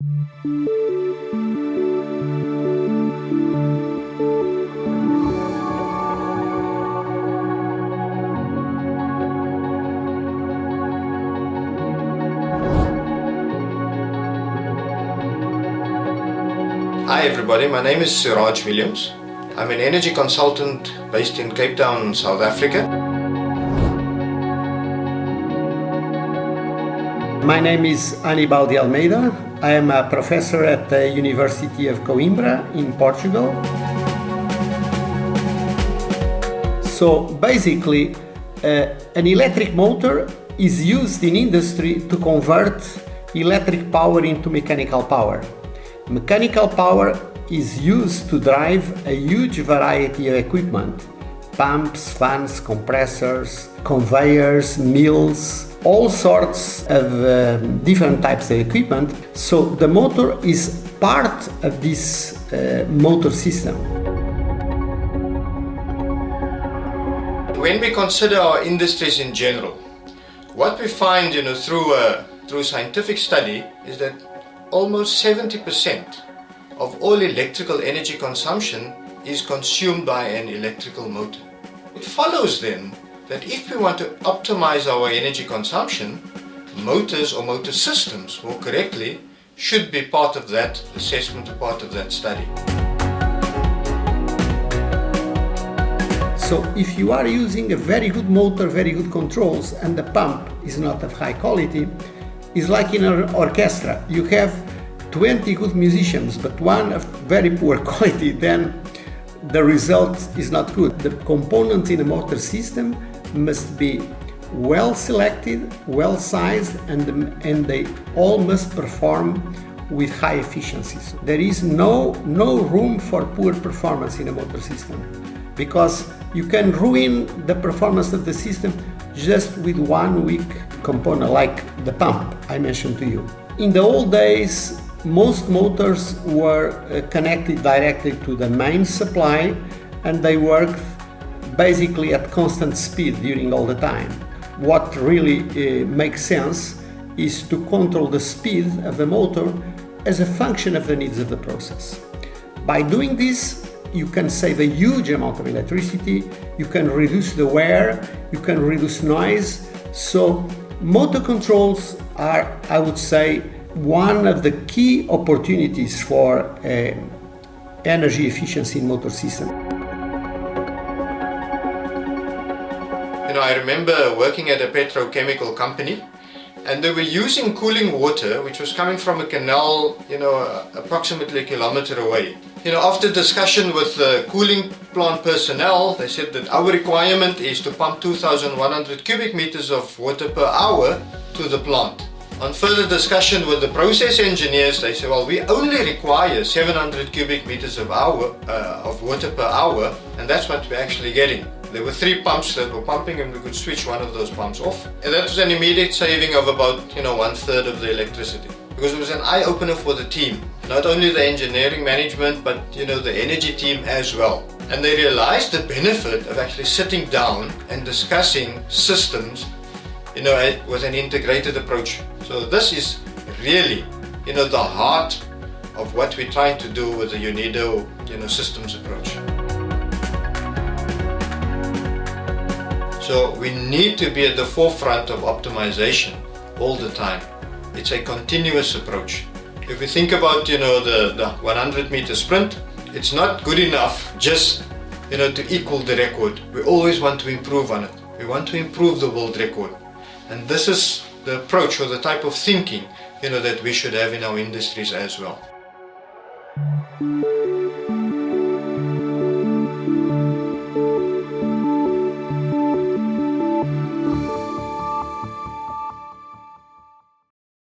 Hi everybody, my name is Siraj Williams. I'm an energy consultant based in Cape Town, South Africa. My name is Aníbal de Almeida. I am a professor at the University of Coimbra in Portugal. So basically, an electric motor is used in industry to convert electric power into mechanical power. Mechanical power is used to drive a huge variety of equipment: pumps, fans, compressors, conveyors, mills, all sorts of different types of equipment. So the motor is part of this motor system. When we consider our industries in general, what we find through scientific study is that almost 70% of all electrical energy consumption is consumed by an electrical motor. It follows then that if we want to optimize our energy consumption, motors or motor systems, more correctly, should be part of that assessment, part of that study. So if you are using a very good motor, very good controls, and the pump is not of high quality, it's like in an orchestra. You have 20 good musicians, but one of very poor quality, then the result is not good. The components in a motor system must be well selected, well sized, and they all must perform with high efficiencies. There is no room for poor performance in a motor system, because you can ruin the performance of the system just with one weak component, like the pump I mentioned to you. In the old days, most motors were connected directly to the main supply, and they worked basically at constant speed during all the time. What really makes sense is to control the speed of the motor as a function of the needs of the process. By doing this, you can save a huge amount of electricity, you can reduce the wear, you can reduce noise. So motor controls are, I would say, one of the key opportunities for energy efficiency in motor system. I remember working at a petrochemical company, and they were using cooling water which was coming from a canal, approximately a kilometer away. After discussion with the cooling plant personnel, they said that our requirement is to pump 2,100 cubic meters of water per hour to the plant. On further discussion with the process engineers, they said, well, we only require 700 cubic meters of water per hour, and that's what we're actually getting. There were 3 pumps that were pumping, and we could switch one of those pumps off. And that was an immediate saving of about 1/3 of the electricity. Because it was an eye-opener for the team. Not only the engineering management, but the energy team as well. And they realized the benefit of actually sitting down and discussing systems with an integrated approach. So this is really the heart of what we're trying to do with the UNIDO systems approach. So we need to be at the forefront of optimization all the time. It's a continuous approach. If we think about the 100-meter sprint, it's not good enough just to equal the record. We always want to improve on it. We want to improve the world record. And this is the approach or the type of thinking that we should have in our industries as well.